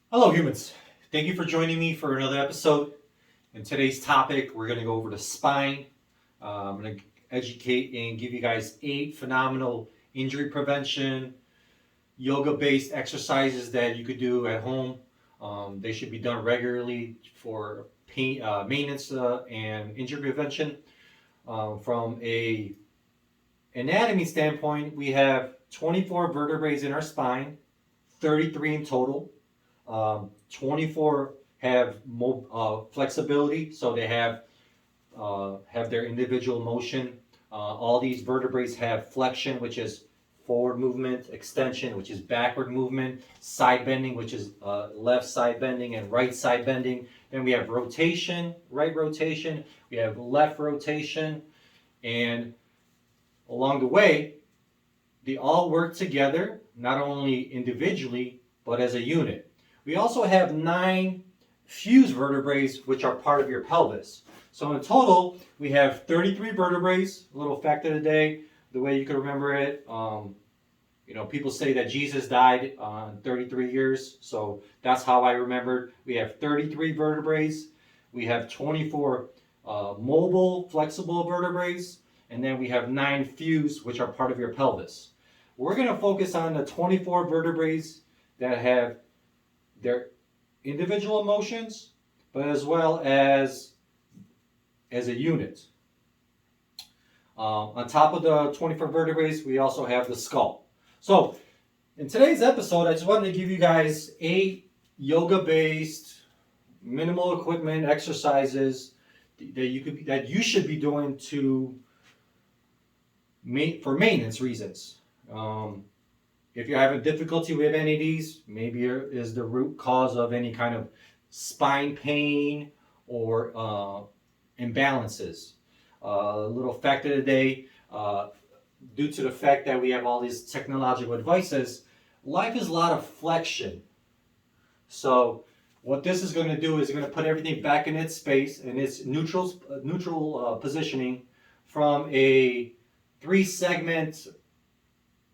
Hello, humans. Thank you for joining me for another episode. In today's topic, we're going to go over the spine. I'm going to educate and give you guys 8 phenomenal injury prevention, yoga based exercises that you could do at home. They should be done regularly for pain, maintenance and injury prevention. From a anatomy standpoint, we have 24 vertebrae in our spine, 33 in total. 24 have flexibility, so they have their individual motion. All these vertebrae have flexion, which is forward movement, extension, which is backward movement, side bending, which is left side bending and right side bending. Then we have rotation, right rotation. We have left rotation, and along the way, they all work together, not only individually but as a unit. We also have 9 fused vertebrae, which are part of your pelvis. So in total, we have 33 vertebrae. A little fact of the day, the way you can remember it. People say that Jesus died on 33 years, so that's how I remembered. We have 33 vertebrae. We have 24 mobile, flexible vertebrae, and then we have 9 fused, which are part of your pelvis. We're going to focus on the 24 vertebrae that have their individual motions, but as well as a unit. On top of the 24 vertebrae, we also have the skull. So, in today's episode, I just wanted to give you guys 8 yoga-based, minimal equipment exercises that you should be doing for maintenance reasons. If you're having difficulty with any of these, maybe it is the root cause of any kind of spine pain or imbalances. A little fact of the day, due to the fact that we have all these technological devices, life is a lot of flexion. So what this is going to do is going to put everything back in its space, in its neutral positioning from a 3-segment.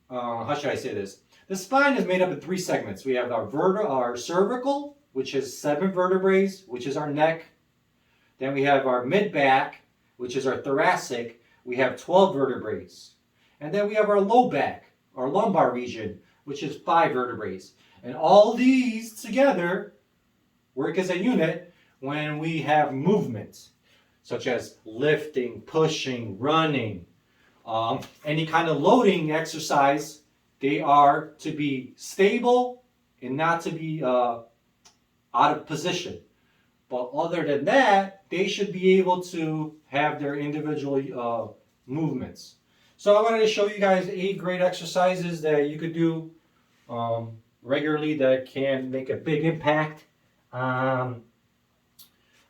How should I say this? The spine is made up of 3 segments. We have our cervical, which is 7 vertebrae, which is our neck. Then we have our mid-back, which is our thoracic. We have 12 vertebrae. And then we have our low back, our lumbar region, which is 5 vertebrae. And all these together work as a unit when we have movement, such as lifting, pushing, running, any kind of loading exercise. They are to be stable and not to be out of position. But other than that, they should be able to have their individual movements. So I wanted to show you guys 8 great exercises that you could do regularly that can make a big impact on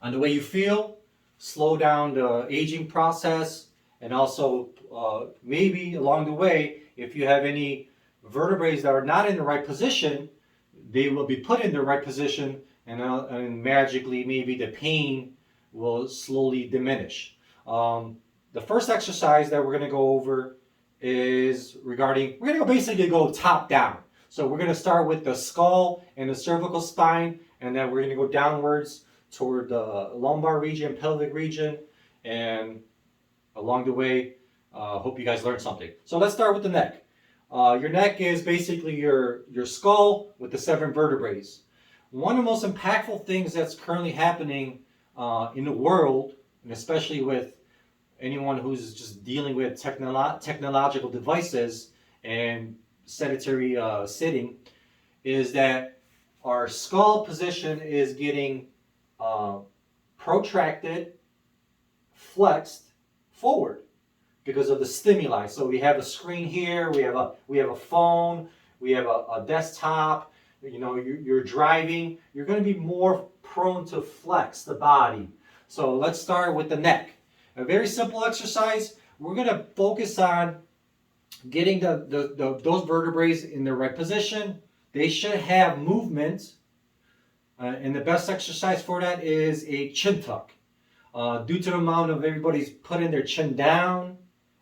the way you feel, slow down the aging process, and also maybe along the way, if you have any vertebrae that are not in the right position, they will be put in the right position, and magically maybe the pain will slowly diminish. The first exercise that we're going to go over is we're going to basically go top down. So we're going to start with the skull and the cervical spine, and then we're going to go downwards toward the lumbar region, pelvic region, and along the way, hope you guys learned something. So let's start with the neck. Your neck is basically your skull with the 7 vertebrae. One of the most impactful things that's currently happening in the world, and especially with anyone who's just dealing with technological devices and sedentary sitting, is that our skull position is getting protracted, flexed forward because of the stimuli. So we have a screen here, we have a phone, we have a desktop. You're driving. You're going to be more prone to flex the body. So let's start with the neck. A very simple exercise. We're going to focus on getting those vertebrae in the right position. They should have movement, and the best exercise for that is a chin tuck. Due to the amount of everybody's putting their chin down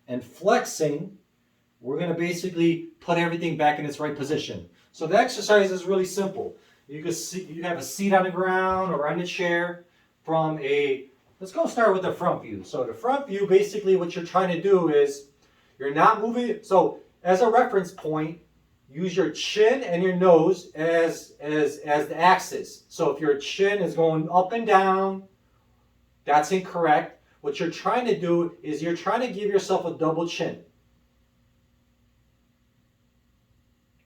and flexing, we're going to basically put everything back in its right position. So the exercise is really simple. You can see you have a seat on the ground or on the chair from a, let's go start with the front view. So the front view, basically what you're trying to do is you're not moving. So as a reference point, use your chin and your nose as the axis. So if your chin is going up and down, that's incorrect. What you're trying to do is you're trying to give yourself a double chin.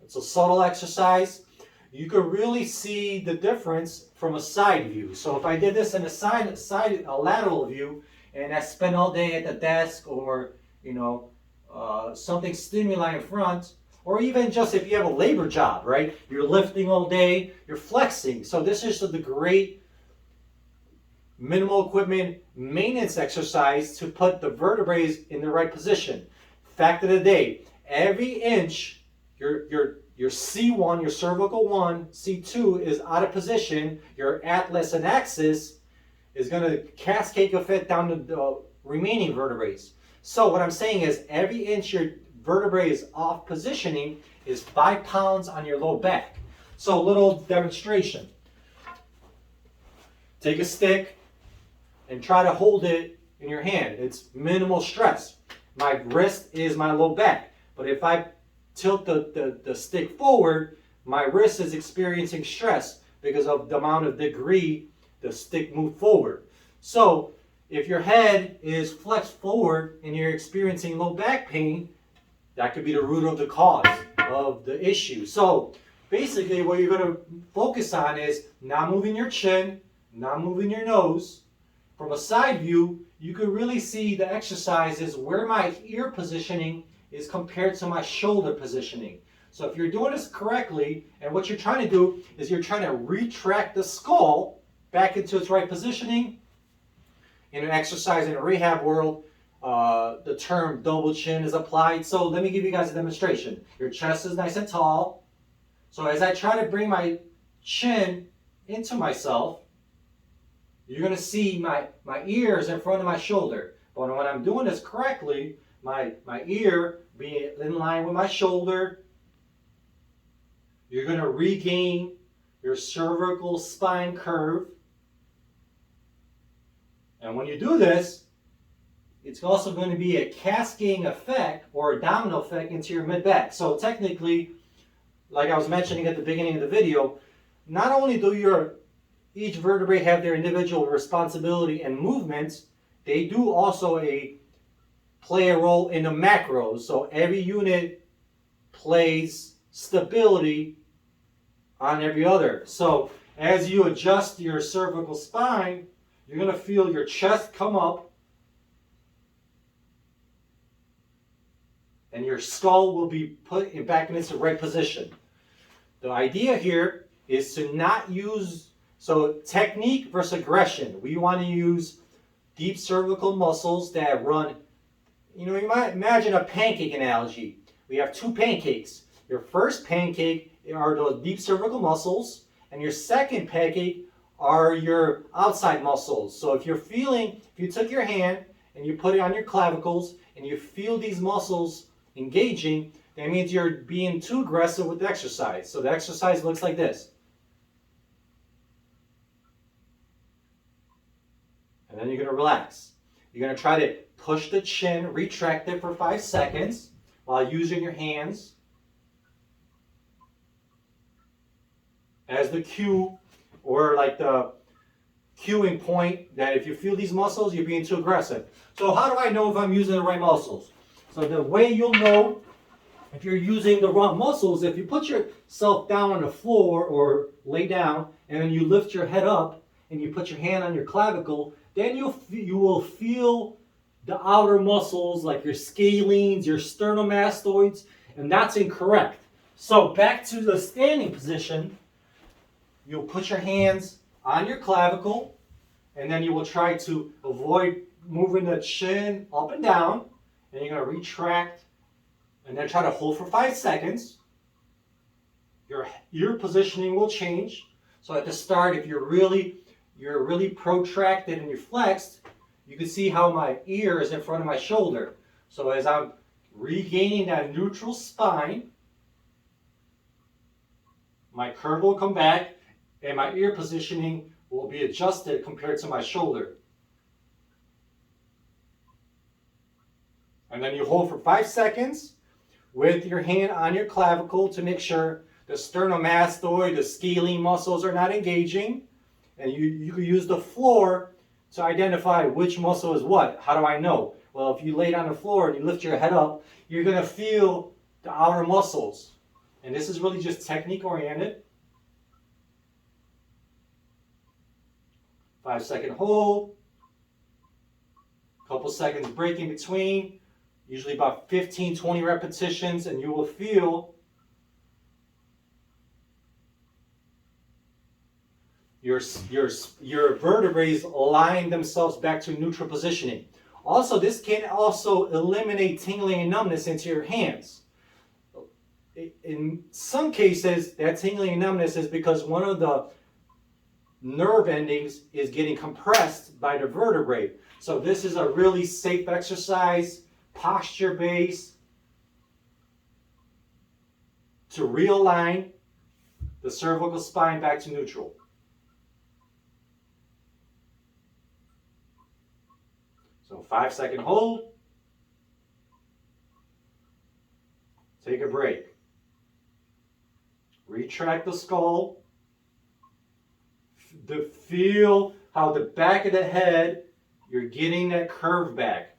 It's a subtle exercise. You can really see the difference from a side view. So if I did this in a lateral view, and I spent all day at the desk, or something stimuli in front, or even just if you have a labor job, right? You're lifting all day, you're flexing. So this is the great minimal equipment maintenance exercise to put the vertebrae in the right position. Fact of the day, every inch your C1, your cervical 1, C2 is out of position, your atlas and axis is going to cascade effect down to the remaining vertebrae. So what I'm saying is every inch your vertebrae is off positioning is 5 pounds on your low back. So a little demonstration. Take a stick and try to hold it in your hand. It's minimal stress. My wrist is my low back. But if I tilt the stick forward, my wrist is experiencing stress because of the amount of degree the stick moved forward. So if your head is flexed forward and you're experiencing low back pain, that could be the root of the cause of the issue. So basically what you're going to focus on is not moving your chin, not moving your nose. From a side view, you can really see the exercises where my ear positioning is compared to my shoulder positioning. So if you're doing this correctly, and what you're trying to do is you're trying to retract the skull back into its right positioning. In an exercise in a rehab world, the term double chin is applied. So let me give you guys a demonstration. Your chest is nice and tall. So as I try to bring my chin into myself, you're going to see my ears in front of my shoulder. But when I'm doing this correctly, my ear being in line with my shoulder, you're going to regain your cervical spine curve. And when you do this, it's also going to be a cascading effect or a domino effect into your mid-back. So technically, like I was mentioning at the beginning of the video, not only do each vertebrae have their individual responsibility and movements, they do also play a role in the macros. So every unit plays stability on every other. So as you adjust your cervical spine, you're going to feel your chest come up and your skull will be put back in its right position. The idea here is to not use, so technique versus aggression. We want to use deep cervical muscles that run, you might imagine a pancake analogy. We have 2 pancakes. Your first pancake are those deep cervical muscles, and your second pancake are your outside muscles. So if you took your hand and you put it on your clavicles and you feel these muscles engaging, that means you're being too aggressive with the exercise. So the exercise looks like this. And then you're going to relax. You're going to try to push the chin, retract it for 5 seconds while using your hands as the cue, or like the cueing point that if you feel these muscles, you're being too aggressive. So how do I know if I'm using the right muscles? So the way you'll know if you're using the wrong muscles, if you put yourself down on the floor or lay down and then you lift your head up and you put your hand on your clavicle, then you will feel the outer muscles like your scalenes, your sternomastoids, and that's incorrect. So back to the standing position, you'll put your hands on your clavicle, and then you will try to avoid moving the chin up and down, and you're going to retract, and then try to hold for 5 seconds. Your ear positioning will change. So at the start, if you're really protracted and you're flexed, you can see how my ear is in front of my shoulder. So as I'm regaining that neutral spine, my curve will come back, and my ear positioning will be adjusted compared to my shoulder. And then you hold for 5 seconds with your hand on your clavicle to make sure the sternomastoid, the scalene muscles are not engaging. And you can use the floor to identify which muscle is what. How do I know? Well, if you lay down on the floor and you lift your head up, you're going to feel the outer muscles. And this is really just technique oriented. 5-second hold. Couple seconds break in between. Usually about 15-20 repetitions, and you will feel your vertebrae align themselves back to neutral positioning. Also, this can also eliminate tingling and numbness into your hands. In some cases, that tingling and numbness is because one of the nerve endings is getting compressed by the vertebrae. So this is a really safe exercise, posture based, to realign the cervical spine back to neutral. So 5-second hold. Take a break. Retract the skull. Feel how the back of the head, you're getting that curve back.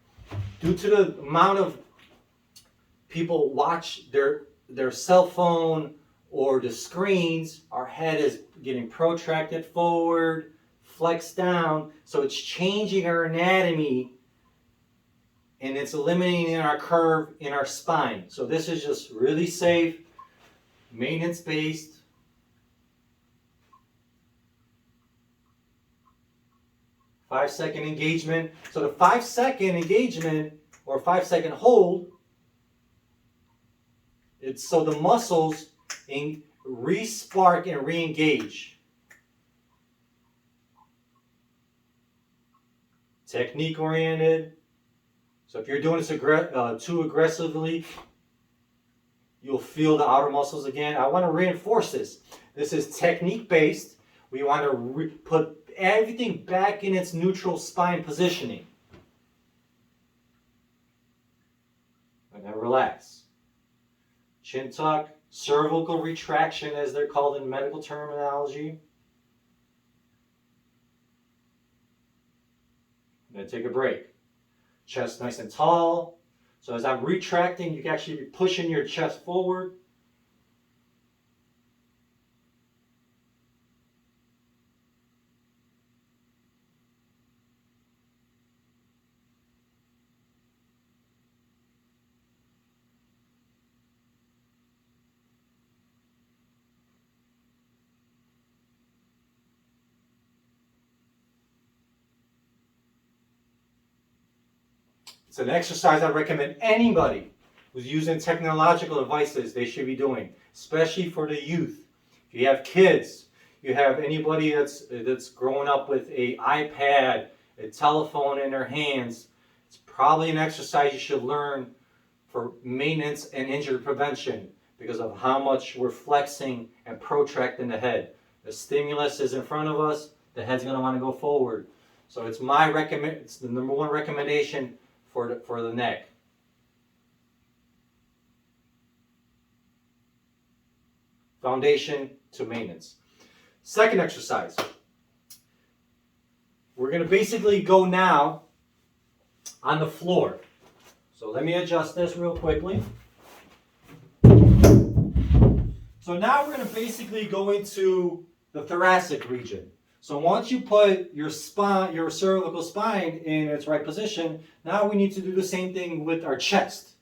Due to the amount of people watch their cell phone or the screens, our head is getting protracted forward, flexed down, so it's changing our anatomy and it's eliminating our curve in our spine. So this is just really safe, maintenance based. 5-second engagement. So the 5-second engagement or 5-second hold, it's so the muscles re-spark and re-engage. Technique oriented. So if you're doing this too aggressively, you'll feel the outer muscles again. I want to reinforce this. This is technique based. We want to put everything back in its neutral spine positioning. And then relax. Chin tuck, cervical retraction as they're called in medical terminology. And then take a break. Chest nice and tall. So as I'm retracting, you can actually be pushing your chest forward. It's an exercise I recommend anybody who's using technological devices they should be doing, especially for the youth. If you have kids, you have anybody that's growing up with an iPad, a telephone in their hands, it's probably an exercise you should learn for maintenance and injury prevention because of how much we're flexing and protracting the head. The stimulus is in front of us, the head's going to want to go forward. So it's it's the number one recommendation for the neck. Foundation to maintenance. Second exercise. We're going to basically go now on the floor. So let me adjust this real quickly. So now we're going to basically go into the thoracic region. So once you put your spine, your cervical spine in its right position, now we need to do the same thing with our chest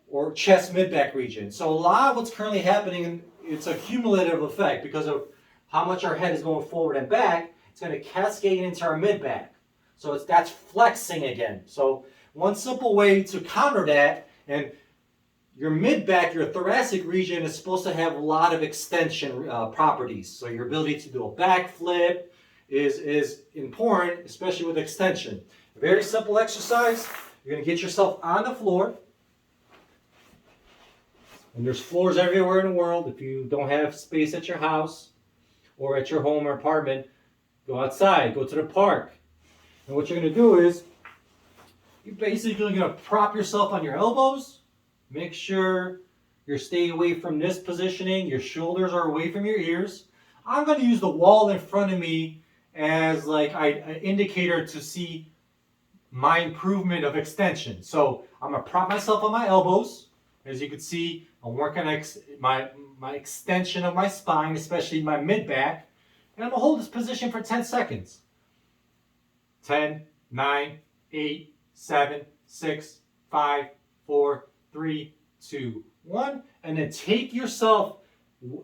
or chest mid-back region. So a lot of what's currently happening, it's a cumulative effect because of how much our head is going forward and back. It's going to cascade into our mid-back. So that's flexing again. So one simple way to counter that, and your mid-back, your thoracic region is supposed to have a lot of extension properties. So your ability to do a backflip is important, especially with extension. A very simple exercise. You're going to get yourself on the floor. And there's floors everywhere in the world if you don't have space at your house. or at your home or apartment, go outside, go to the park. And what you're going to do is you're basically going to prop yourself on your elbows. Make sure you're staying away from this positioning. Your shoulders are away from your ears. I'm going to use the wall in front of me as like an indicator to see my improvement of extension. So I'm going to prop myself on my elbows. As you can see, I'm working on my extension of my spine, especially my mid-back. And I'm going to hold this position for 10 seconds. 10, 9, 8, 7, 6, 5, 4, 3, 2, 1. And then take yourself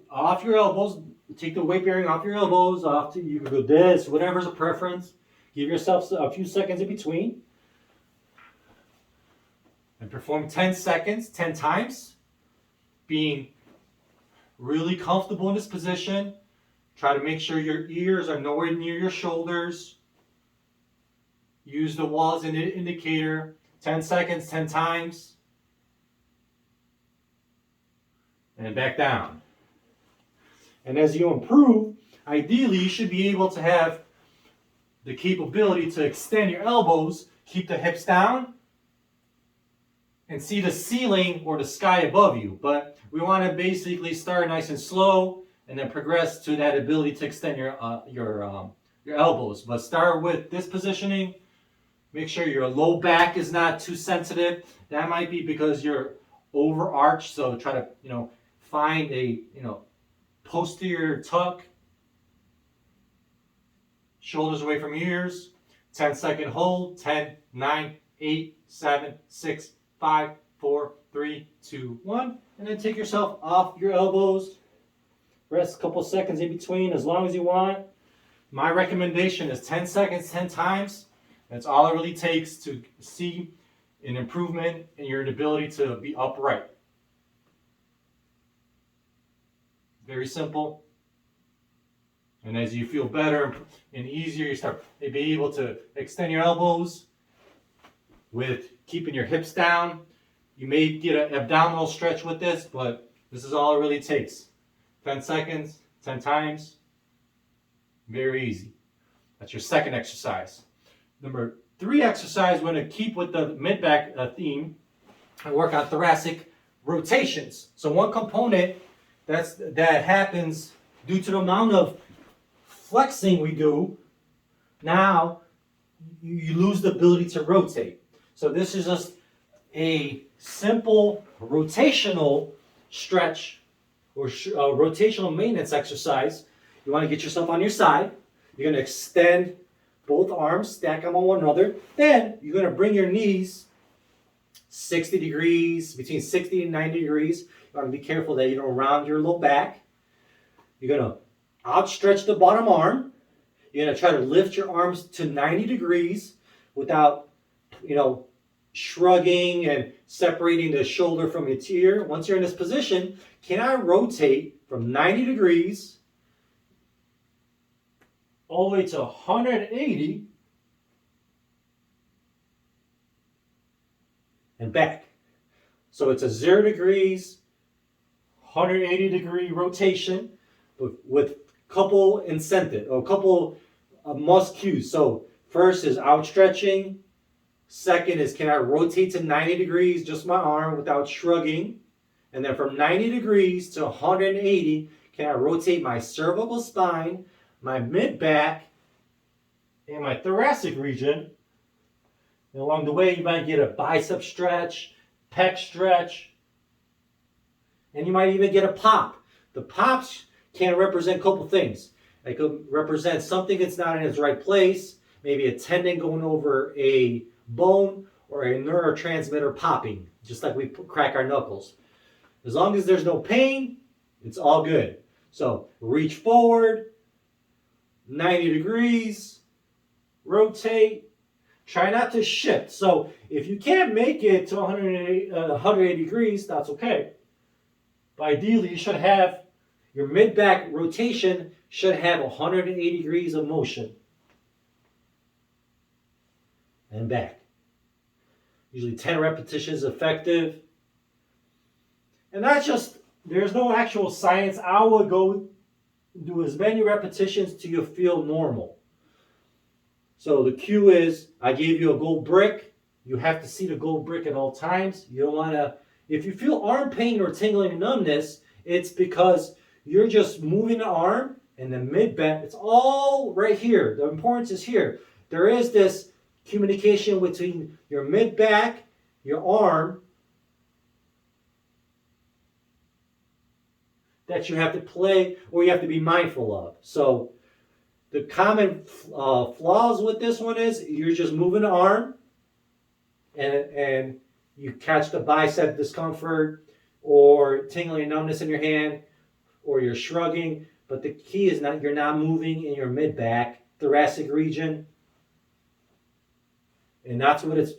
off your elbows. Take the weight bearing off your elbows. You can go this, whatever's a preference. Give yourself a few seconds in between. And perform 10 seconds, 10 times. Being really comfortable in this position. Try to make sure your ears are nowhere near your shoulders. Use the wall as an indicator. 10 seconds, 10 times. And back down. And as you improve, ideally you should be able to have the capability to extend your elbows, keep the hips down, and see the ceiling or the sky above you. But we want to basically start nice and slow and then progress to that ability to extend your elbows. But start with this positioning. Make sure your low back is not too sensitive. That might be because you're overarched, so try to, find a, posterior tuck. Shoulders away from ears. 10-second hold. 10, 9, 8, 7, 6, 5, 4, 3, 2, 1. And then take yourself off your elbows. Rest a couple seconds in between as long as you want. My recommendation is 10 seconds, 10 times. That's all it really takes to see an improvement in your ability to be upright. Very simple. And as you feel better and easier, you start to be able to extend your elbows with keeping your hips down. You may get an abdominal stretch with this, but this is all it really takes. 10 seconds, 10 times. Very easy. That's your second exercise. Number 3 exercise, we're going to keep with the mid-back theme and work on thoracic rotations. So one component that happens due to the amount of flexing we do, now you lose the ability to rotate. So this is just a simple rotational stretch or rotational maintenance exercise. You want to get yourself on your side. You're going to extend both arms, stack them on one another. Then you're going to bring your knees 60 degrees, between 60 and 90 degrees. You want to be careful that you don't round your low back. You're going to outstretch the bottom arm. You're going to try to lift your arms to 90 degrees without, shrugging and separating the shoulder from its ear. Once you're in this position, can I rotate from 90 degrees all the way to 180 and back? So it's a 0 degrees, 180 degree rotation with couple incentive or couple must cues. So first is outstretching. Second is, can I rotate to 90 degrees, just my arm without shrugging? And then from 90 degrees to 180, can I rotate my cervical spine, my mid-back, and my thoracic region? And along the way, you might get a bicep stretch, pec stretch, and you might even get a pop. The pops can represent a couple things. It could represent something that's not in its right place, maybe a tendon going over a bone or a neurotransmitter popping, just like we crack our knuckles. As long as there's no pain, it's all good. So reach forward, 90 degrees, rotate. Try not to shift. So if you can't make it to 180 degrees, that's okay. But ideally, you should have your mid-back rotation should have 180 degrees of motion. And back. Usually 10 repetitions effective. And that's just, there's no actual science. I would go do as many repetitions till you feel normal. So the cue is, I gave you a gold brick. You have to see the gold brick at all times. You don't want to, if you feel arm pain or tingling and numbness, it's because you're just moving the arm and the mid back. It's all right here. The importance is here. There is this communication between your mid back, your arm, that you have to play or you have to be mindful of. So the common flaws with this one is you're just moving the arm and you catch the bicep discomfort or tingling and numbness in your hand or you're shrugging. But the key is you're not moving in your mid back, thoracic region. And that's the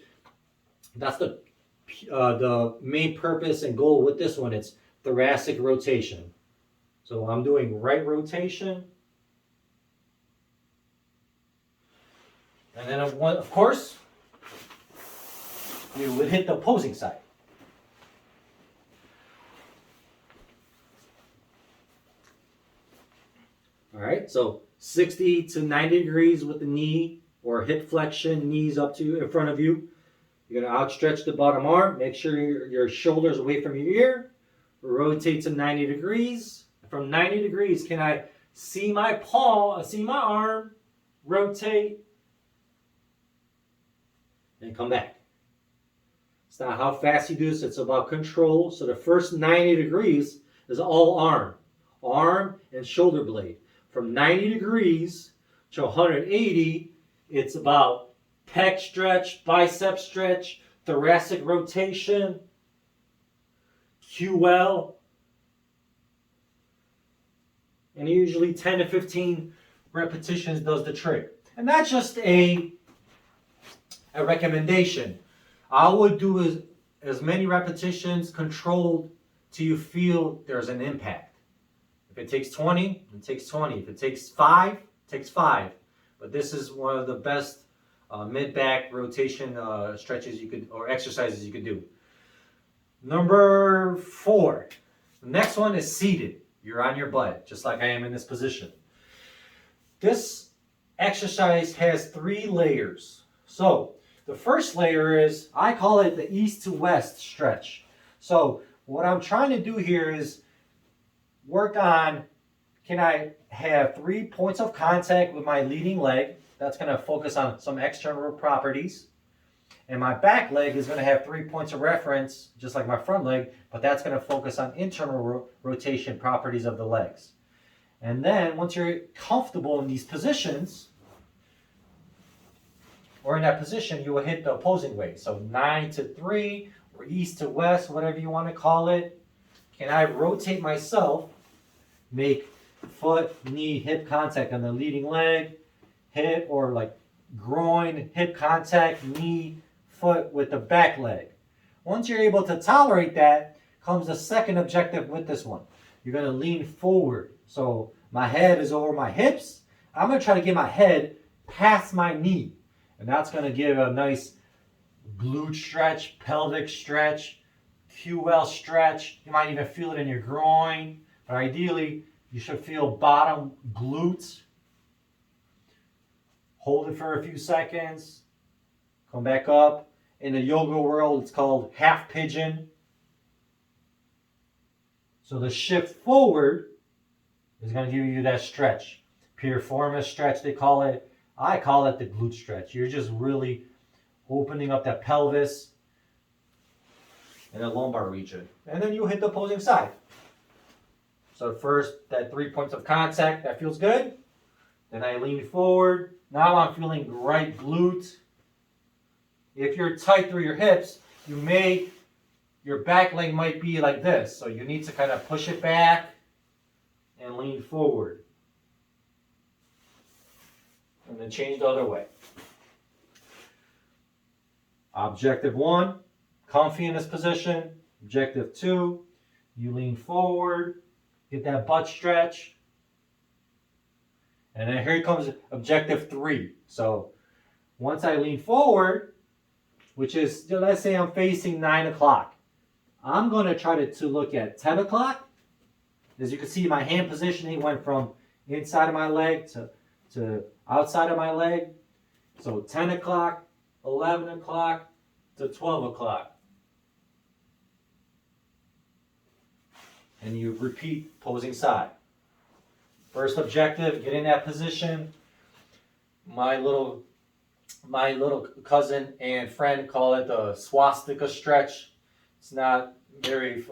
main purpose and goal with this one. It's thoracic rotation. So I'm doing right rotation. And then of course, you would hit the opposing side. All right, so 60 to 90 degrees with the knee or hip flexion, knees up to in front of you. You're going to outstretch the bottom arm. Make sure your shoulders away from your ear. Rotate to 90 degrees. From 90 degrees, can I see my palm, see my arm, rotate, and come back. It's not how fast you do this, it's about control. So the first 90 degrees is all arm and shoulder blade. From 90 degrees to 180, it's about pec stretch, bicep stretch, thoracic rotation, QL, and usually 10 to 15 repetitions does the trick. And that's just a recommendation. I would do as many repetitions controlled till you feel there's an impact. If it takes 20, it takes 20. If it takes 5, it takes 5. But this is one of the best mid-back rotation stretches you could, or exercises you could do. Number 4. The next one is seated. You're on your butt, just like I am in this position. This exercise has 3 layers. So the first layer is, I call it the east to west stretch. So what I'm trying to do here is work on, can I have 3 points of contact with my leading leg? That's going to focus on some external properties. And my back leg is going to have 3 points of reference, just like my front leg, but that's going to focus on internal rotation properties of the legs. And then once you're comfortable in these positions, or in that position, you will hit the opposing way. So 9 to 3, or east to west, whatever you want to call it. Can I rotate myself, make foot, knee, hip contact on the leading leg, hip, or like groin, hip contact, knee, foot with the back leg. Once you're able to tolerate that, comes the second objective with this one. You're going to lean forward. So my head is over my hips. I'm going to try to get my head past my knee. And that's going to give a nice glute stretch, pelvic stretch, QL stretch. You might even feel it in your groin. But ideally, you should feel bottom glutes. Hold it for a few seconds. Come back up. In the yoga world, it's called half pigeon. So the shift forward is going to give you that stretch. Piriformis stretch, they call it. I call it the glute stretch. You're just really opening up that pelvis and the lumbar region. And then you hit the opposing side. So first, that 3 points of contact, that feels good. Then I lean forward. Now I'm feeling right glute. If you're tight through your hips, your back leg might be like this. So you need to kind of push it back and lean forward. And then change the other way. Objective 1, comfy in this position. Objective 2, you lean forward, get that butt stretch. And then here comes objective 3. So once I lean forward, which is, let's say I'm facing 9 o'clock. I'm going to try to look at 10 o'clock. As you can see, my hand positioning went from inside of my leg to outside of my leg. So 10 o'clock, 11 o'clock to 12 o'clock. And you repeat opposing side. First objective, get in that position. My little cousin and friend call it the swastika stretch. It's not very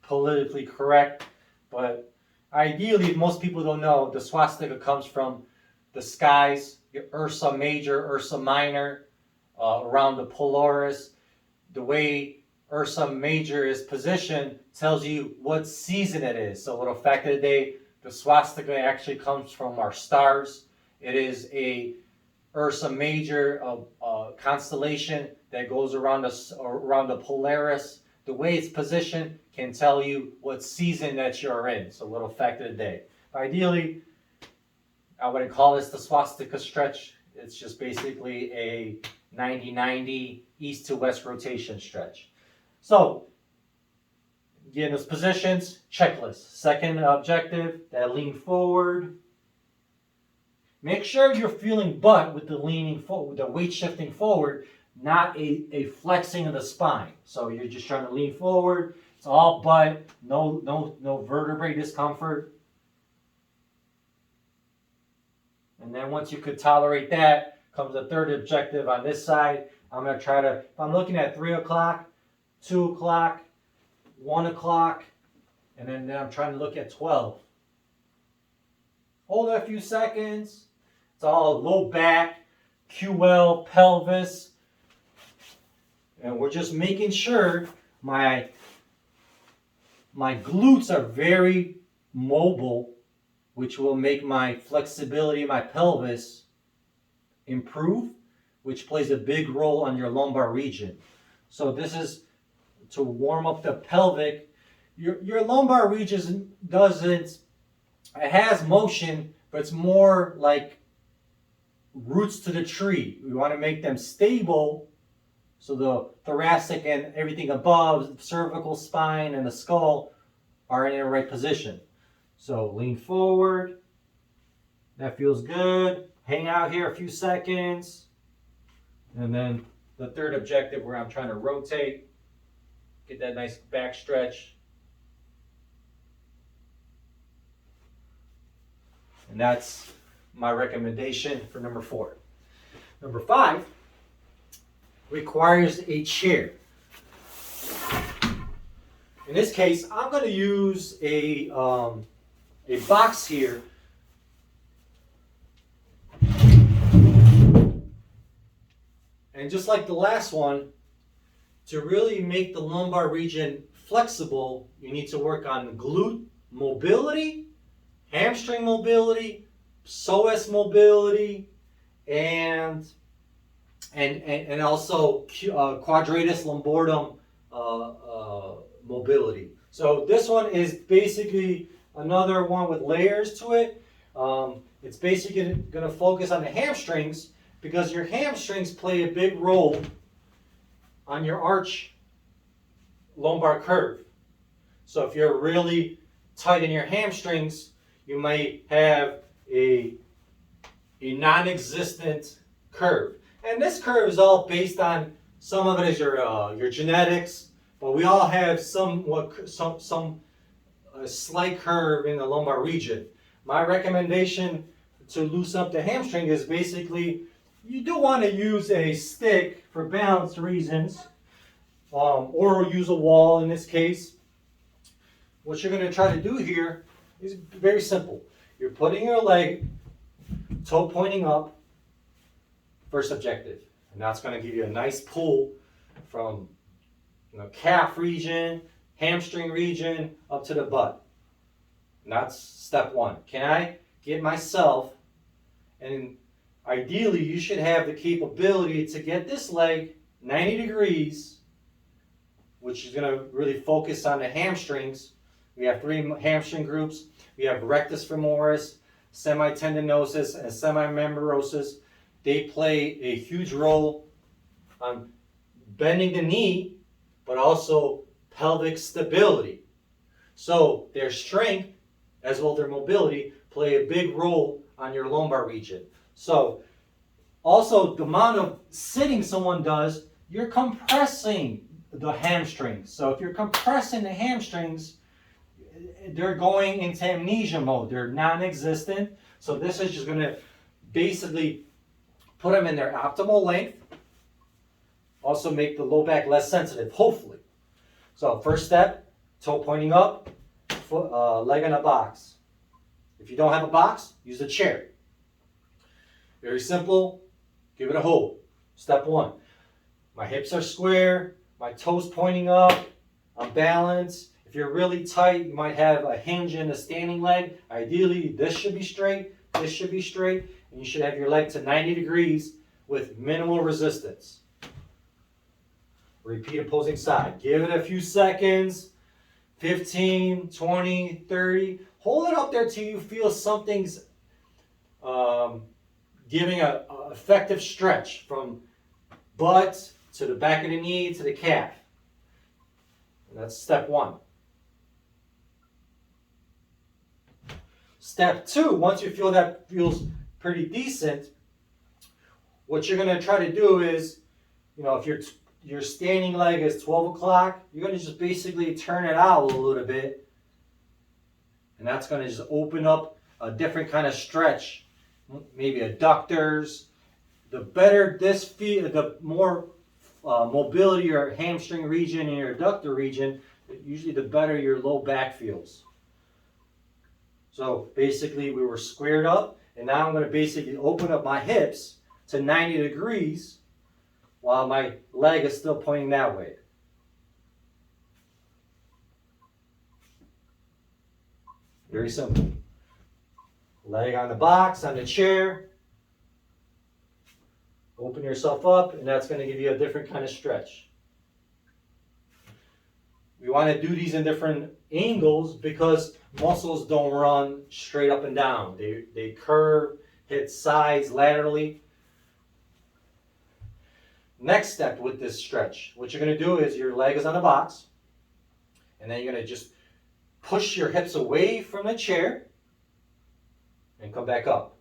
politically correct, but ideally, most people don't know the swastika comes from the skies, your Ursa Major, Ursa Minor, around the Polaris. The way Ursa Major is positioned tells you what season it is. So, little fact of the day, the swastika actually comes from our stars. It is a Ursa Major constellation that goes around the Polaris. The way it's positioned can tell you what season that you're in. So, little fact of the day. Ideally, I wouldn't call this the swastika stretch. It's just basically a 90-90 east to west rotation stretch. So, get in those positions, checklist. Second objective, that lean forward. Make sure you're feeling butt with the leaning forward, the weight shifting forward, not a flexing of the spine. So you're just trying to lean forward. It's all butt, no vertebrae discomfort. And then once you could tolerate that, comes the third objective on this side. I'm going to try to, if I'm looking at 3 o'clock, 2 o'clock, 1 o'clock, and then I'm trying to look at 12. Hold it a few seconds. It's all low back, QL, pelvis. And we're just making sure my glutes are very mobile, which will make my flexibility of my pelvis improve, which plays a big role on your lumbar region. So this is to warm up the pelvic. Your lumbar region it has motion, but it's more like roots to the tree. We want to make them stable so the thoracic and everything above, the cervical spine and the skull are in the right position. So lean forward. That feels good. Hang out here a few seconds. And then the third objective where I'm trying to rotate, get that nice back stretch. And that's my recommendation for number 4. Number 5 requires a chair. In this case, I'm going to use a box here. And just like the last one, to really make the lumbar region flexible, you need to work on glute mobility, hamstring mobility, psoas mobility, and also quadratus lumborum mobility. So this one is basically another one with layers to it. It's basically going to focus on the hamstrings because your hamstrings play a big role on your arch lumbar curve. So if you're really tight in your hamstrings, you might have a non-existent curve. And this curve is all based on, some of it is your genetics, but we all have some slight curve in the lumbar region. My recommendation to loosen up the hamstring is basically, you do want to use a stick for balance reasons, or use a wall in this case. What you're going to try to do here is very simple. You're putting your leg, toe pointing up, first objective. And that's going to give you a nice pull from calf region, hamstring region, up to the butt. And that's step 1. Can I get myself, and ideally you should have the capability to get this leg 90 degrees, which is going to really focus on the hamstrings. We have 3 hamstring groups. We have rectus femoris, semitendinosus, and semimembranous. They play a huge role on bending the knee, but also pelvic stability. So their strength, as well as their mobility, play a big role on your lumbar region. So also the amount of sitting someone does, you're compressing the hamstrings. So if you're compressing the hamstrings, they're going into amnesia mode. They're non-existent. So this is just going to basically put them in their optimal length. Also make the low back less sensitive, hopefully. So first step, toe pointing up, foot, leg in a box. If you don't have a box, use a chair. Very simple. Give it a hold. Step one. My hips are square, my toes pointing up, I'm balanced. If you're really tight, you might have a hinge in the standing leg. Ideally, this should be straight, this should be straight, and you should have your leg to 90 degrees with minimal resistance. Repeat opposing side. Give it a few seconds, 15, 20, 30. Hold it up there till you feel something's giving an effective stretch from butt to the back of the knee to the calf. And that's step one. Step two, once you feel that feels pretty decent, what you're going to try to do is, if your standing leg is 12 o'clock, you're going to just basically turn it out a little bit. And that's going to just open up a different kind of stretch, maybe adductors. The better this feel, the more mobility your hamstring region and your adductor region, usually the better your low back feels. So basically we were squared up, and now I'm going to basically open up my hips to 90 degrees while my leg is still pointing that way. Very simple. Leg on the box, on the chair. Open yourself up, and that's going to give you a different kind of stretch. We want to do these in different angles because muscles don't run straight up and down. They curve, hit sides laterally. Next step with this stretch, what you're going to do is your leg is on the box, and then you're going to just push your hips away from the chair and come back up.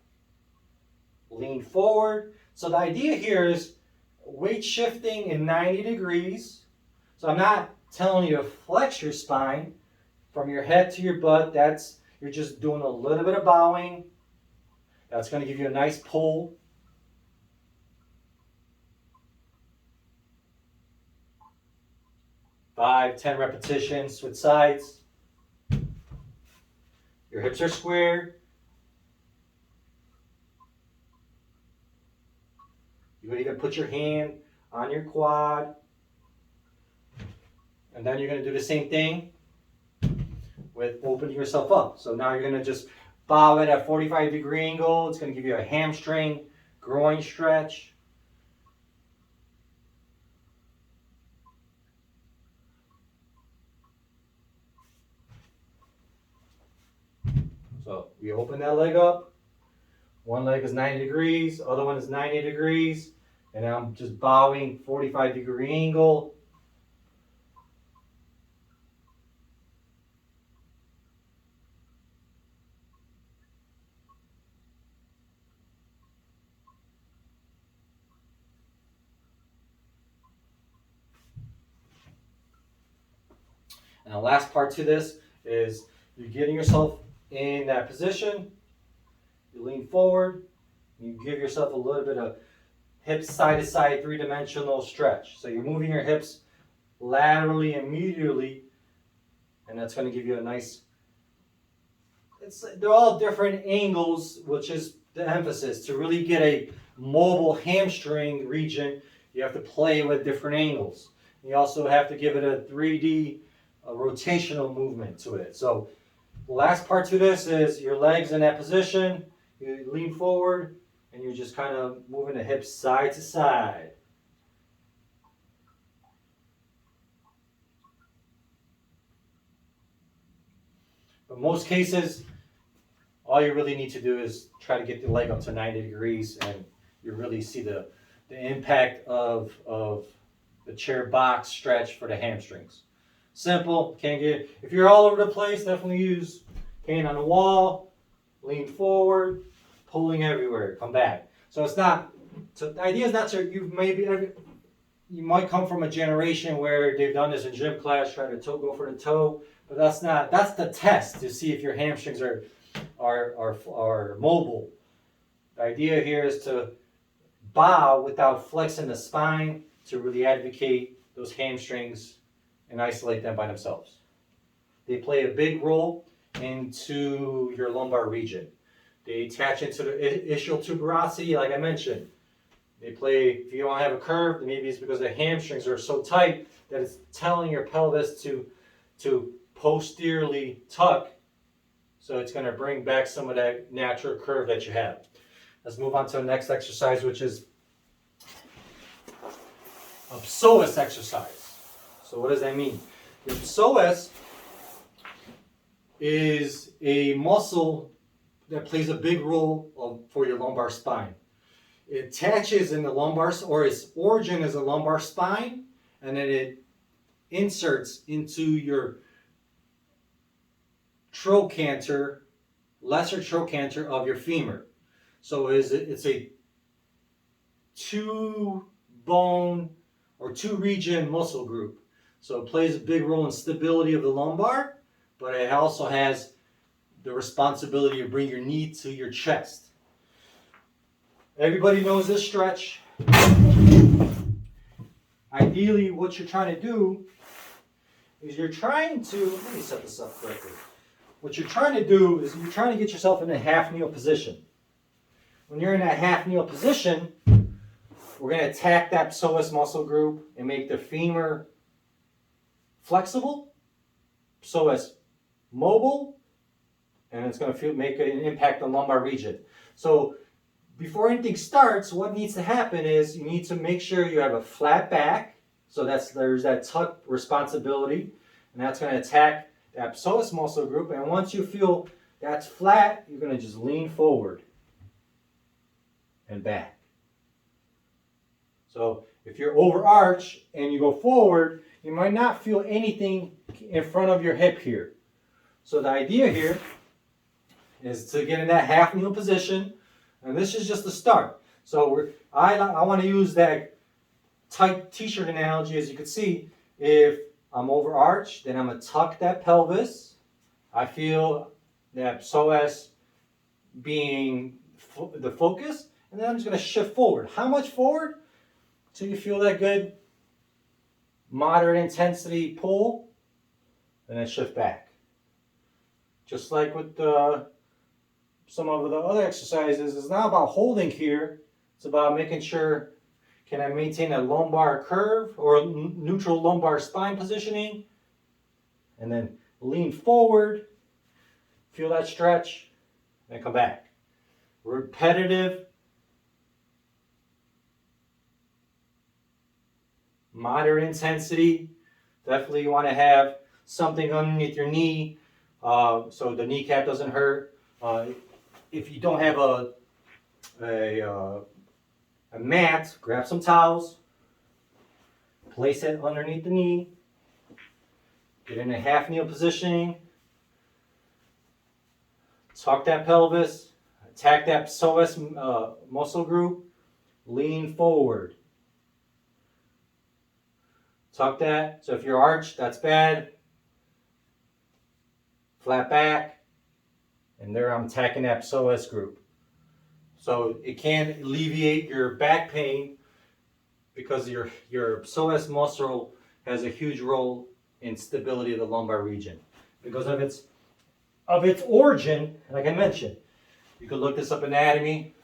Lean forward. So the idea here is weight shifting in 90 degrees. So I'm not telling you to flex your spine from your head to your butt. You're just doing a little bit of bowing. That's going to give you a nice pull. Five, 10 repetitions, switch sides. Your hips are square. You would even put your hand on your quad. And then you're going to do the same thing with opening yourself up. So now you're going to just bow at a 45-degree angle. It's going to give you a hamstring, groin stretch. So we open that leg up. One leg is 90 degrees, other one is 90 degrees. And I'm just bowing 45-degree angle. And the last part to this is you're getting yourself in that position. You lean forward. You give yourself a little bit of hips side to side, three-dimensional stretch. So you're moving your hips laterally and medially, and that's going to give you a nice. They're all different angles, which is the emphasis. To really get a mobile hamstring region, you have to play with different angles. You also have to give it a 3D rotational movement to it. So the last part to this is your legs in that position. You lean forward, and you're just kind of moving the hips side to side. But most cases, all you really need to do is try to get the leg up to 90 degrees, and you really see the impact of the chair box stretch for the hamstrings. Simple, if you're all over the place, definitely use hand on the wall, lean forward, pulling everywhere, come back. So it's not, so the idea is not to, you might come from a generation where they've done this in gym class, try to go for the toe, but that's not, that's the test to see if your hamstrings are mobile. The idea here is to bow without flexing the spine to really advocate those hamstrings and isolate them by themselves. They play a big role into your lumbar region. They attach into the ischial tuberosity, like I mentioned. They play, if you don't have a curve, maybe it's because the hamstrings are so tight that it's telling your pelvis to posteriorly tuck, so it's going to bring back some of that natural curve that you have. Let's move on to the next exercise, which is a psoas exercise. So what does that mean? The psoas is a muscle that plays a big role for your lumbar spine. It attaches in the lumbar, or its origin is a lumbar spine, and then it inserts into your trochanter, lesser trochanter of your femur. So it's a two-bone or two-region muscle group. So it plays a big role in stability of the lumbar, but it also has the responsibility to bring your knee to your chest. Everybody knows this stretch. Ideally, what you're trying to do is let me set this up correctly. What you're trying to do is you're trying to get yourself in a half kneel position. When you're in that half kneel position, we're going to attack that psoas muscle group and make the femur flexible, psoas mobile, and it's going to make an impact on the lumbar region. So before anything starts, what needs to happen is you need to make sure you have a flat back. So there's that tuck responsibility, and that's going to attack that psoas muscle group. And once you feel that's flat, you're going to just lean forward and back. So if you're overarch and you go forward, you might not feel anything in front of your hip here. So the idea here is to get in that half kneel position, and this is just the start. So I want to use that tight t-shirt analogy. As you can see, if I'm overarched, then I'm going to tuck that pelvis. I feel that psoas being the focus, and then I'm just going to shift forward. How much forward? Till you feel that good moderate intensity pull, and then shift back. Just like with some of the other exercises, it's not about holding here. It's about making sure, can I maintain a lumbar curve or neutral lumbar spine positioning? And then lean forward, feel that stretch, and come back. Repetitive, moderate intensity. Definitely you want to have something underneath your knee so the kneecap doesn't hurt. If you don't have a mat, grab some towels, place it underneath the knee, get in a half kneel positioning, tuck that pelvis, attack that psoas muscle group, lean forward. Tuck that. So if you're arched, that's bad. Flat back. And there I'm attacking that psoas group. So it can alleviate your back pain because your psoas muscle has a huge role in stability of the lumbar region. Because of its origin, like I mentioned, you can look this up anatomy.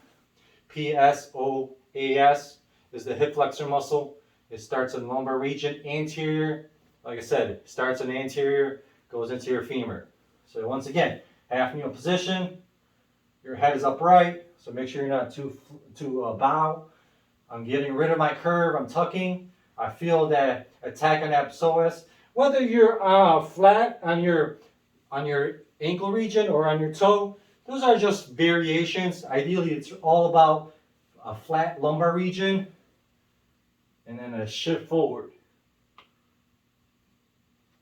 PSOAS is the hip flexor muscle. It starts in the lumbar region, anterior. Like I said, it starts in anterior, goes into your femur. So once again, half kneel position, your head is upright, so make sure you're not too bow. I'm getting rid of my curve, I'm tucking. I feel that attack on that psoas. Whether you're flat on your ankle region or on your toe, those are just variations. Ideally, it's all about a flat lumbar region and then a shift forward.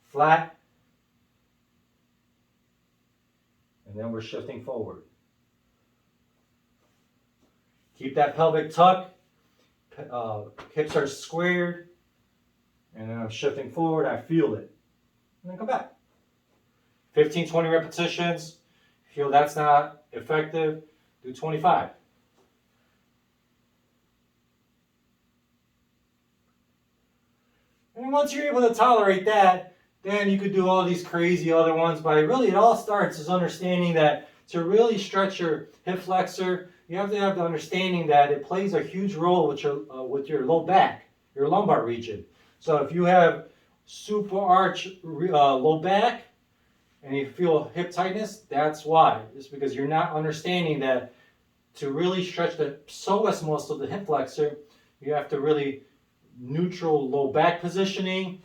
Flat, and then we're shifting forward. Keep that pelvic tuck. Hips are squared. And then I'm shifting forward. I feel it. And then come back. 15, 20 repetitions. Feel that's not effective, do 25. And once you're able to tolerate that, then you could do all these crazy other ones. But really, it all starts is understanding that to really stretch your hip flexor, you have to have the understanding that it plays a huge role with your low back, your lumbar region. So if you have super arch low back, and you feel hip tightness, that's why. It's because you're not understanding that to really stretch the psoas muscle, the hip flexor, you have to really neutral low back positioning,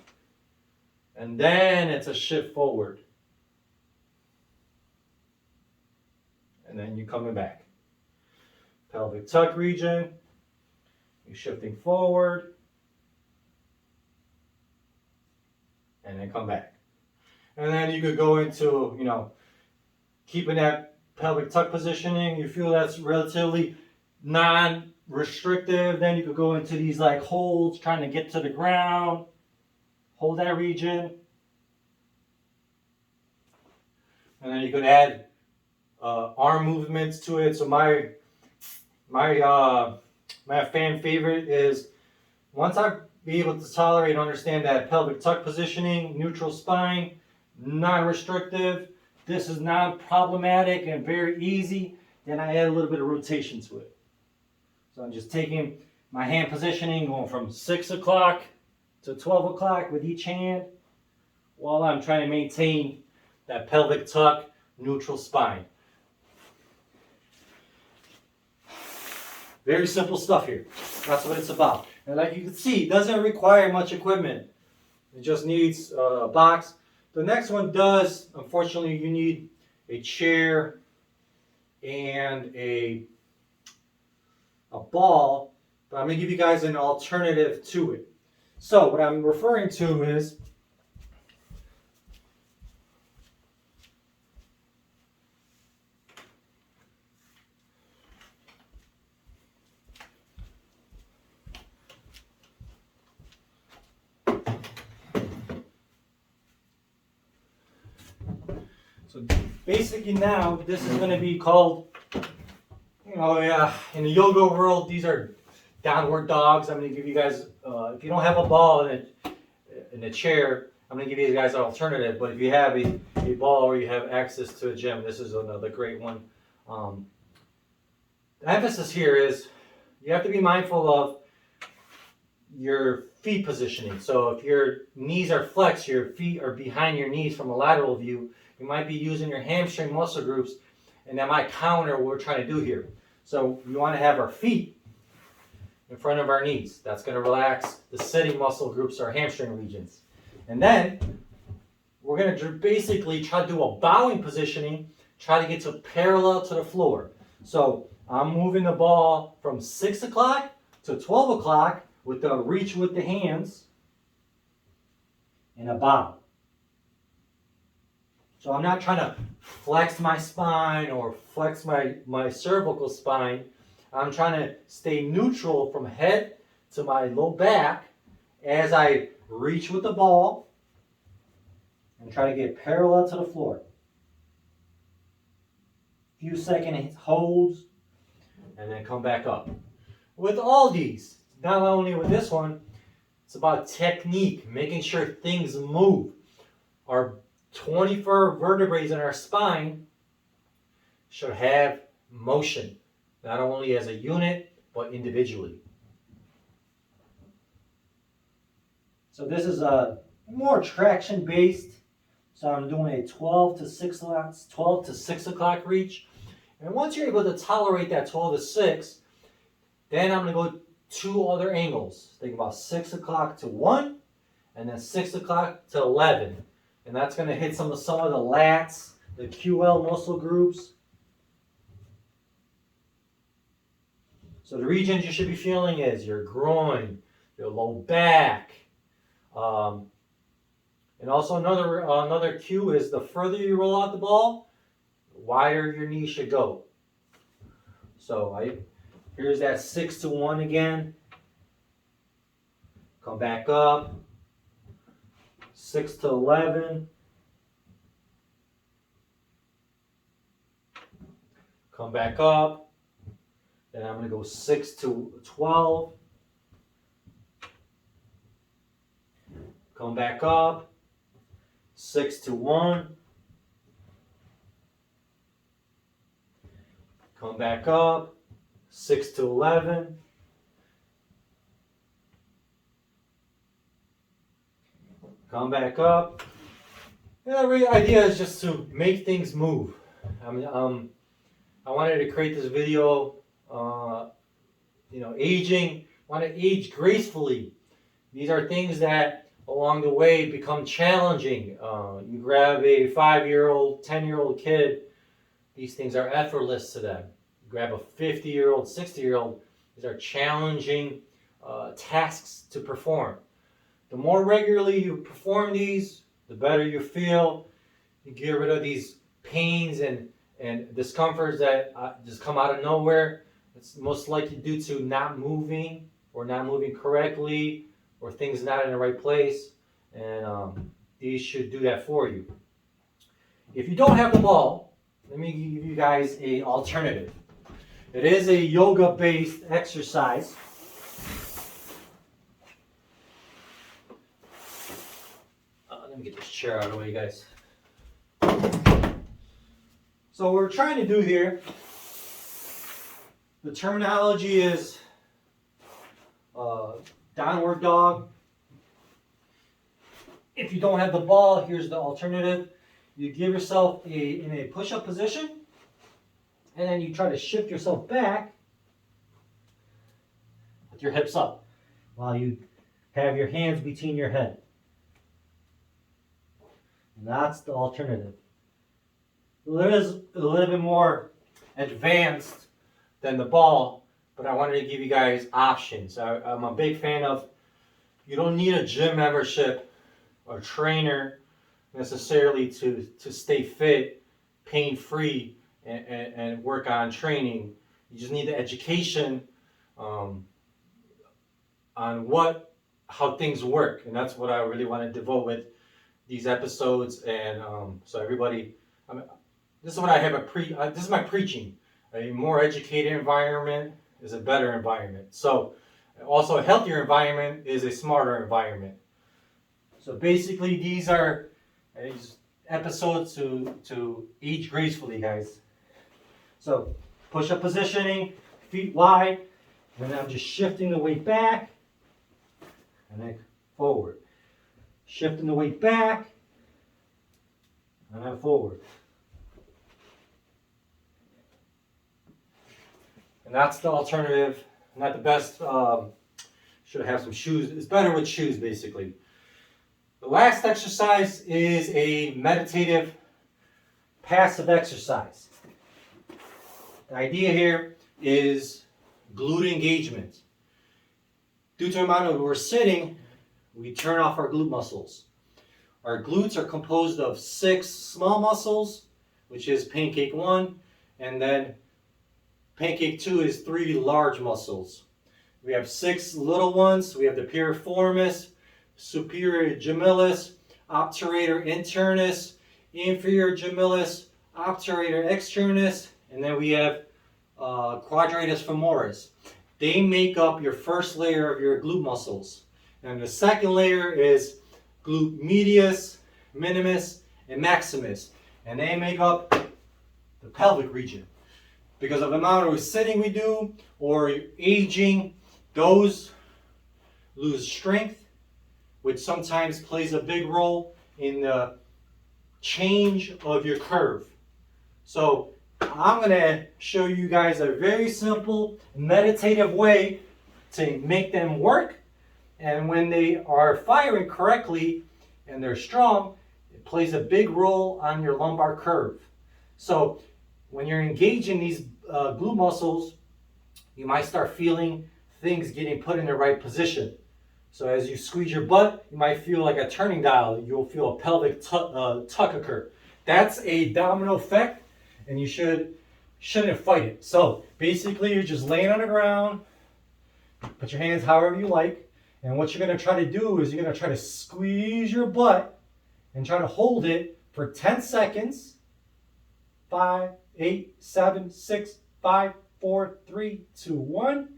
and then it's a shift forward. And then you're coming back. Pelvic tuck region, you're shifting forward, and then come back. And then you could go into, keeping that pelvic tuck positioning. You feel that's relatively non-restrictive. Then you could go into these like holds, trying to get to the ground. Hold that region. And then you could add arm movements to it. So my fan favorite is once I be able to tolerate and understand that pelvic tuck positioning, neutral spine, non-restrictive, this is non-problematic and very easy, then I add a little bit of rotation to it. So I'm just taking my hand positioning, going from 6 o'clock to 12 o'clock with each hand, while I'm trying to maintain that pelvic tuck, neutral spine. Very simple stuff here. That's what it's about. And like you can see, it doesn't require much equipment. It just needs a box. The next one does, unfortunately, you need a chair and a ball, but I'm going to give you guys an alternative to it. So what I'm referring to is so basically now this is going to be called, in the yoga world, these are downward dogs. I'm going to give you guys, if you don't have a ball in a chair, I'm going to give you guys an alternative. But if you have a ball or you have access to a gym, this is another great one. The emphasis here is you have to be mindful of your feet positioning. So if your knees are flexed, your feet are behind your knees from a lateral view, you might be using your hamstring muscle groups, and that might counter what we're trying to do here. So we want to have our feet in front of our knees. That's going to relax the sitting muscle groups, our hamstring regions. And then we're going to basically try to do a bowing positioning, try to get to parallel to the floor. So I'm moving the ball from 6 o'clock to 12 o'clock with the reach with the hands and a bow. So I'm not trying to flex my spine or flex my cervical spine. I'm trying to stay neutral from head to my low back as I reach with the ball and try to get parallel to the floor. Few second holds and then come back up. With all these, not only with this one, it's about technique, making sure things move. Our 24 vertebrae in our spine should have motion, not only as a unit, but individually. So this is a more traction based. So I'm doing a 12 to 6 o'clock reach. And once you're able to tolerate that 12 to 6, then I'm going to go 2 other angles. Think about 6 o'clock to 1, and then 6 o'clock to 11. And that's going to hit some of the lats, the QL muscle groups. So the regions you should be feeling is your groin, your low back. And also another cue is the further you roll out the ball, the wider your knee should go. So Here's that 6 to 1 again. Come back up. 6 to 11. Come back up. Then I'm going to go 6 to 12. Come back up. 6 to 1. Come back up. 6 to 11. Come back up. And the real idea is just to make things move. I wanted to create this video, aging. Want to age gracefully. These are things that along the way become challenging. You grab a 5-year-old, 10-year-old kid, these things are effortless to them. You grab a 50-year-old, 60-year-old, these are challenging tasks to perform. The more regularly you perform these, the better you feel. You get rid of these pains and discomforts that just come out of nowhere. It's most likely due to not moving or not moving correctly or things not in the right place. And these should do that for you. If you don't have the ball, let me give you guys an alternative. It is a yoga-based exercise. Let me get this chair out of the way, guys. So what we're trying to do here, the terminology is downward dog. If you don't have the ball, here's the alternative. You give yourself in a push-up position, and then you try to shift yourself back with your hips up while you have your hands between your head. And that's the alternative. It is a little bit more advanced than the ball, but I wanted to give you guys options. I'm a big fan of, you don't need a gym membership or trainer necessarily to stay fit, pain-free, and work on training. You just need the education on how things work, and that's what I really want to devote with these episodes. And so everybody, this is what I have this is my preaching. A more educated environment is a better environment. So also a healthier environment is a smarter environment. So basically these are episodes to age gracefully, guys. So push-up positioning, feet wide, and then I'm just shifting the weight back and then forward. Shifting the weight back and then forward. And that's the alternative. Not the best. Should have some shoes. It's better with shoes, basically. The last exercise is a meditative passive exercise. The idea here is glute engagement. Due to the amount of we're sitting, we turn off our glute muscles. Our glutes are composed of 6 small muscles, which is pancake 1, and then pancake 2 is 3 large muscles. We have 6 little ones. We have the piriformis, superior gemellus, obturator internus, inferior gemellus, obturator externus, and then we have quadratus femoris. They make up your first layer of your glute muscles. And the second layer is glute medius, minimus, and maximus. And they make up the pelvic region. Because of the amount of sitting we do or aging, those lose strength, which sometimes plays a big role in the change of your curve. So I'm going to show you guys a very simple meditative way to make them work. And when they are firing correctly and they're strong, it plays a big role on your lumbar curve. So when you're engaging these glute muscles, you might start feeling things getting put in the right position. So as you squeeze your butt, you might feel like a turning dial. You'll feel a pelvic tuck occur. That's a domino effect, and you should shouldn't fight it. So basically you're just laying on the ground, put your hands however you like, and what you're going to try to do is you're going to try to squeeze your butt and try to hold it for 10 seconds. 5, 8, 7, 6, 5, 4, 3, 2, 1.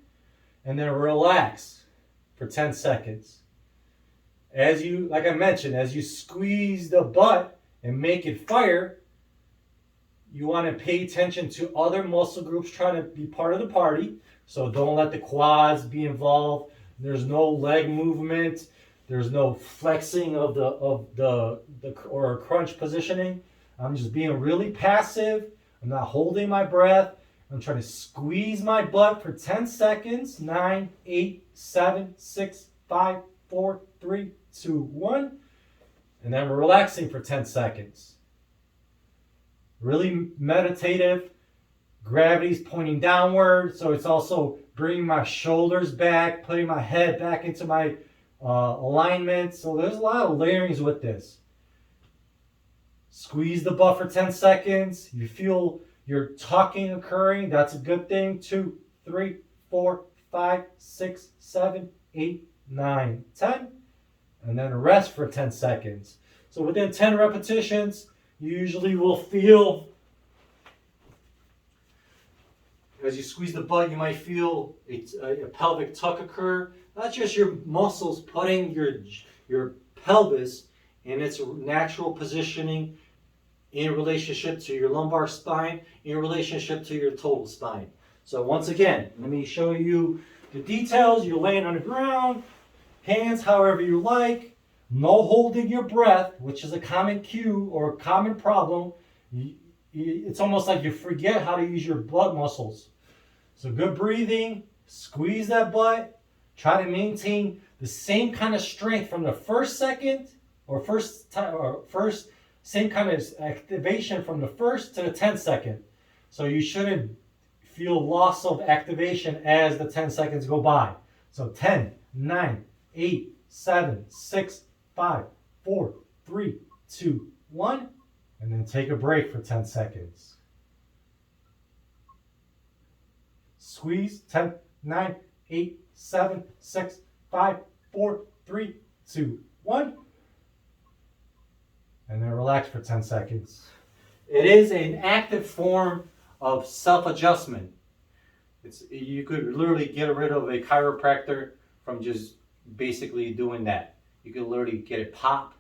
And then relax for 10 seconds. As you, like I mentioned, as you squeeze the butt and make it fire, you want to pay attention to other muscle groups trying to be part of the party. So don't let the quads be involved. There's no leg movement. There's no flexing of the or crunch positioning. I'm just being really passive. I'm not holding my breath. I'm trying to squeeze my butt for 10 seconds. 9, 8, 7, 6, 5, 4, 3, 2, 1. And then we're relaxing for 10 seconds. Really meditative. Gravity's pointing downward, so it's also bringing my shoulders back, putting my head back into my alignment. So there's a lot of layerings with this. Squeeze the butt for 10 seconds. You feel your tucking occurring. That's a good thing. 2, 3, 4, 5, 6, 7, 8, 9, 10. And then rest for 10 seconds. So within 10 repetitions, you usually will feel, as you squeeze the butt, you might feel a pelvic tuck occur. That's just your muscles putting your pelvis in its natural positioning in relationship to your lumbar spine, in relationship to your total spine. So once again, let me show you the details. You're laying on the ground, hands however you like, no holding your breath, which is a common cue or a common problem. It's almost like you forget how to use your butt muscles. So good breathing, squeeze that butt, try to maintain the same kind of strength from the first second or first same kind of activation from the first to the 10th second. So you shouldn't feel loss of activation as the 10 seconds go by. So 10, 9, 8, 7, 6, 5, 4, 3, 2, 1, and then take a break for 10 seconds. Squeeze. 10, 9, 8, 7, 6, 5, 4, 3, 2, 1. And then relax for 10 seconds. It is an active form of self-adjustment. You could literally get rid of a chiropractor from just basically doing that. You could literally get a pop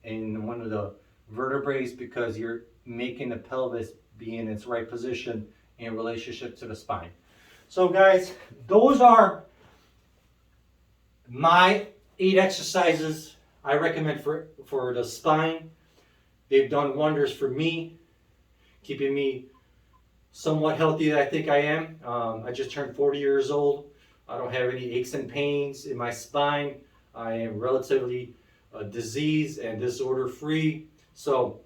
in one of the vertebrae because you're making the pelvis be in its right position in relationship to the spine. So guys, those are my 8 exercises I recommend for the spine. They've done wonders for me, keeping me somewhat healthy I think I am. I just turned 40 years old. I don't have any aches and pains in my spine. I am relatively disease and disorder free. So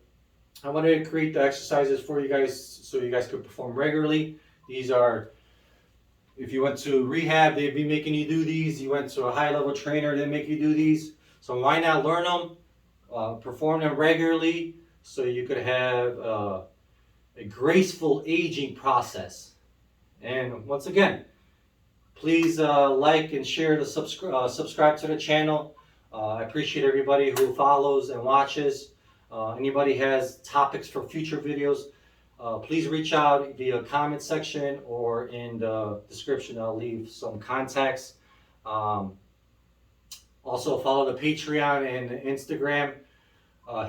I wanted to create the exercises for you guys so you guys could perform regularly. These are, if you went to rehab, they'd be making you do these. You went to a high level trainer, they'd make you do these. So why not learn them, perform them regularly so you could have a graceful aging process. And once again, please like and share the subscribe to the channel. I appreciate everybody who follows and watches. Anybody has topics for future videos, please reach out via comment section or in the description. I'll leave some contacts. Also follow the Patreon and the Instagram.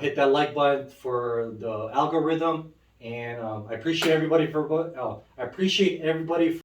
Hit that like button for the algorithm. And I appreciate everybody